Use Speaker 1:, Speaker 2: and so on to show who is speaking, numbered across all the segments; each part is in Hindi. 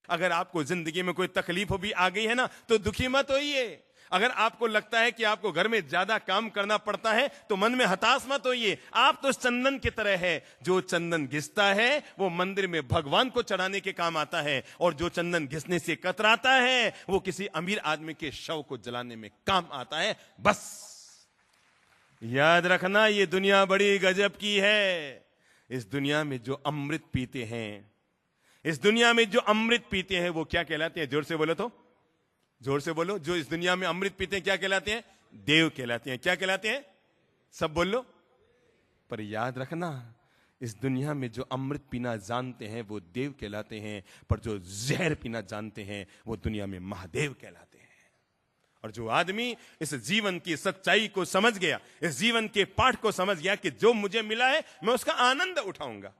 Speaker 1: अगर आपको जिंदगी में कोई तकलीफ भी आ गई है ना, तो दुखी मत होइए। अगर आपको लगता है कि आपको घर में ज्यादा काम करना पड़ता है, तो मन में हताश मत होइए। आप तो चंदन की तरह है। जो चंदन घिसता है वो मंदिर में भगवान को चढ़ाने के काम आता है, और जो चंदन घिसने से कतराता है वो किसी अमीर आदमी के शव को जलाने में काम आता है। बस याद रखना, ये दुनिया बड़ी गजब की है। इस दुनिया में जो अमृत पीते हैं, इस दुनिया में जो अमृत पीते हैं वो क्या कहलाते हैं? जोर से बोलो तो, जोर से बोलो। जो इस दुनिया में अमृत पीते हैं क्या कहलाते हैं? देव कहलाते हैं। क्या कहलाते हैं? सब बोल लो। पर याद रखना, इस दुनिया में जो अमृत पीना जानते हैं वो देव कहलाते हैं, पर जो जहर पीना जानते हैं वो दुनिया में महादेव कहलाते हैं। और जो आदमी इस जीवन की सच्चाई को समझ गया, इस जीवन के पाठ को समझ गया कि जो मुझे मिला है मैं उसका आनंद उठाऊंगा,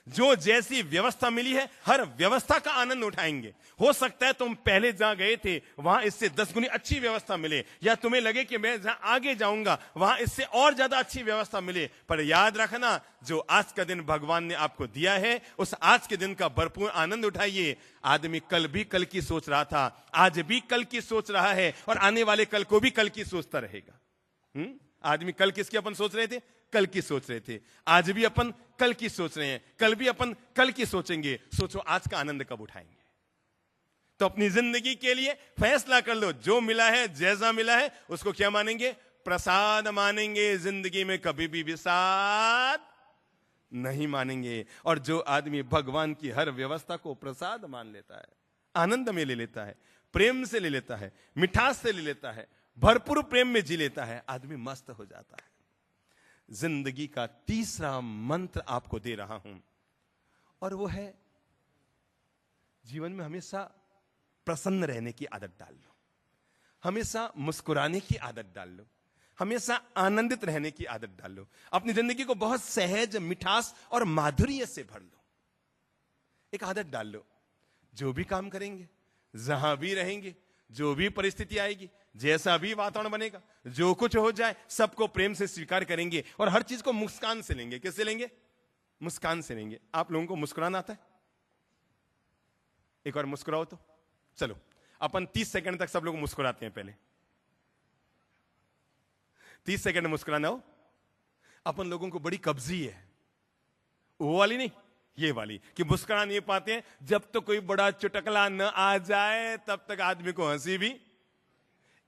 Speaker 1: जो जैसी व्यवस्था मिली है हर व्यवस्था का आनंद उठाएंगे। हो सकता है तुम पहले जहां गए थे वहां इससे 10 गुनी अच्छी व्यवस्था मिले, या तुम्हें लगे कि मैं जहां आगे जाऊंगा वहां इससे और ज्यादा अच्छी व्यवस्था मिले। पर याद रखना, जो आज का दिन भगवान ने आपको दिया है उस आज के दिन का भरपूर आनंद उठाइए। आदमी कल भी कल की सोच रहा था, आज भी कल की सोच रहा है, और आने वाले कल को भी कल की सोचता रहेगा। आदमी कल किसकी अपन सोच रहे थे? कल की सोच रहे थे। आज भी अपन कल की सोच रहे हैं, कल भी अपन कल की सोचेंगे। सोचो आज का आनंद कब उठाएंगे। तो अपनी जिंदगी के लिए फैसला कर लो, जो मिला है जैसा मिला है उसको क्या मानेंगे? प्रसाद मानेंगे। जिंदगी में कभी भी विषाद नहीं मानेंगे। और जो आदमी भगवान की हर व्यवस्था को प्रसाद मान लेता है, आनंद में ले लेता है, प्रेम से ले लेता है, मिठास से ले लेता है, भरपूर प्रेम में जी लेता है, आदमी मस्त हो जाता है। जिंदगी का तीसरा मंत्र आपको दे रहा हूं, और वो है जीवन में हमेशा प्रसन्न रहने की आदत डाल लो, हमेशा मुस्कुराने की आदत डाल लो, हमेशा आनंदित रहने की आदत डाल लो। अपनी जिंदगी को बहुत सहज, मिठास और माधुर्य से भर लो। एक आदत डाल लो, जो भी काम करेंगे, जहां भी रहेंगे, जो भी परिस्थिति आएगी, जैसा भी वातावरण बनेगा, जो कुछ हो जाए, सबको प्रेम से स्वीकार करेंगे, और हर चीज को मुस्कान से लेंगे। किससे लेंगे? मुस्कान से लेंगे। आप लोगों को मुस्कुराना आता है? एक बार मुस्कुराओ तो। चलो अपन 30 सेकंड तक सब लोग मुस्कुराते हैं। पहले 30 सेकंड मुस्कुराना हो। अपन लोगों को बड़ी कब्जी है, वो वाली नहीं, ये वाली, कि मुस्कुरा नहीं पाते हैं। जब तक तो कोई बड़ा चुटकला न आ जाए तब तक आदमी को हंसी भी।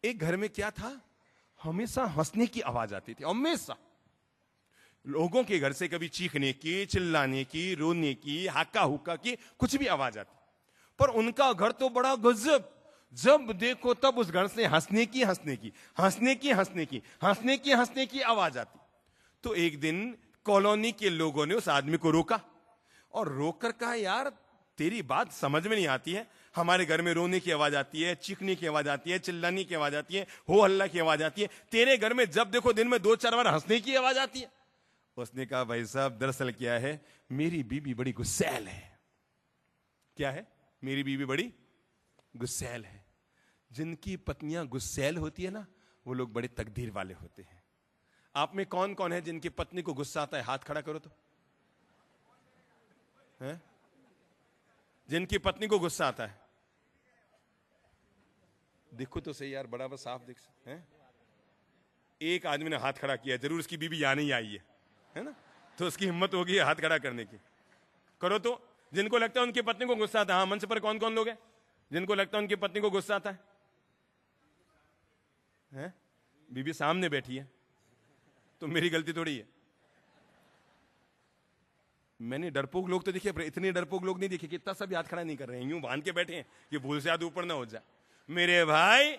Speaker 1: एक घर में क्या था, हमेशा हंसने की आवाज आती थी, हमेशा। लोगों के घर से कभी चीखने की, चिल्लाने की, रोने की, हाका हुक्का की कुछ भी आवाज आती, पर उनका घर तो बड़ा गजब। जब देखो तब उस घर से हंसने की हंसने की हंसने की हंसने की हंसने की हंसने की आवाज आती। तो एक दिन कॉलोनी के लोगों ने उस आदमी को रोका, और रोककर कहा, यार तेरी बात समझ में नहीं आती है, हमारे घर में रोने की आवाज आती है, चीखने की आवाज आती है, चिल्लाने की आवाज आती है, हो हल्ला की आवाज आती है, तेरे घर में जब देखो दिन में 2-4 बार हंसने की आवाज आती है। उसने कहा, भाई साहब दरअसल क्या है, मेरी बीबी बड़ी गुस्सैल है। क्या है? मेरी बीबी बड़ी गुस्सैल है। जिनकी पत्नियां गुस्सैल होती है ना, वो लोग बड़े तकदीर वाले होते हैं। आप में कौन कौन है जिनकी पत्नी को गुस्सा आता है? हाथ खड़ा करो तो। है? जिनकी पत्नी को गुस्सा आता है, देखो तो सही यार, बड़ा साफ देख सकते हैं। एक आदमी ने हाथ खड़ा किया, जरूर उसकी बीबी यहां नहीं आई है ना, तो उसकी हिम्मत होगी हाथ खड़ा करने की। करो तो। जिनको लगता है उनकी पत्नी को गुस्सा आता है, हाँ, मंच पर कौन कौन लोग हैं जिनको लगता है उनकी पत्नी को गुस्सा आता है? बीबी सामने बैठी है तो मेरी गलती थोड़ी है। मैंने डरपोक लोग तो देखे, पर इतने डरपोक लोग नहीं देखे कि इतना सब हाथ खड़ा नहीं कर रहे हैं, यूं बांध के बैठे हैं कि भूल से हाथ ऊपर ना हो जाए। मेरे भाई,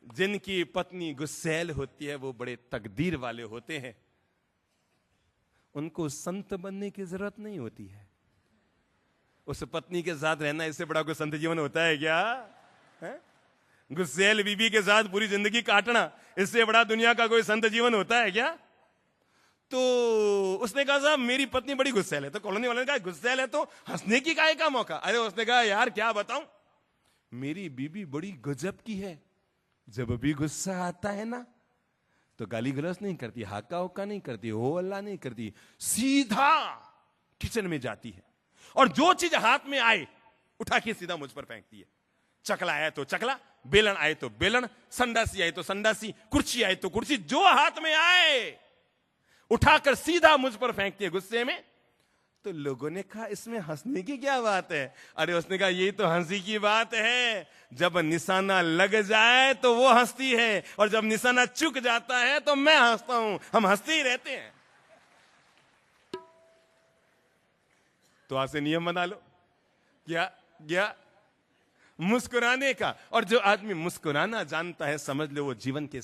Speaker 1: जिनकी पत्नी गुस्सैल होती है वो बड़े तकदीर वाले होते हैं। उनको संत बनने की जरूरत नहीं होती है। उस पत्नी के साथ रहना, इससे बड़ा कोई संत जीवन होता है क्या? गुस्सैल बीबी के साथ पूरी जिंदगी काटना, इससे बड़ा दुनिया का कोई संत जीवन होता है क्या? तो उसने कहा, साहब मेरी पत्नी बड़ी गुस्सैल है। तो कॉलोनी वाले ने कहा, गुस्सैल है तो हंसने की काहे का मौका? अरे उसने कहा, यार क्या बताऊं, मेरी बीबी बड़ी गजब की है। जब भी गुस्सा आता है ना तो गाली गलौज नहीं करती, हाका हुक्का नहीं करती, हो अल्लाह नहीं करती, सीधा किचन में जाती है, और जो चीज हाथ में आए उठा के सीधा मुझ पर फेंकती है। चकला आया तो चकला, बेलन आए तो बेलन, संडासी आए तो संडासी, कुर्सी आए तो कुर्सी, जो हाथ में आए उठाकर सीधा मुझ पर फेंकती है गुस्से में। तो लोगों ने कहा इसमें हंसने की क्या बात है? अरे उसने कहा यही तो हंसी की बात है, जब निशाना लग जाए तो वो हंसती है, और जब निशाना चूक जाता है तो मैं हंसता हूं। हम हंसते ही रहते हैं। तो आज से नियम बना लो, क्या मुस्कुराने का। और जो आदमी मुस्कुराना जानता है, समझ लो वो जीवन के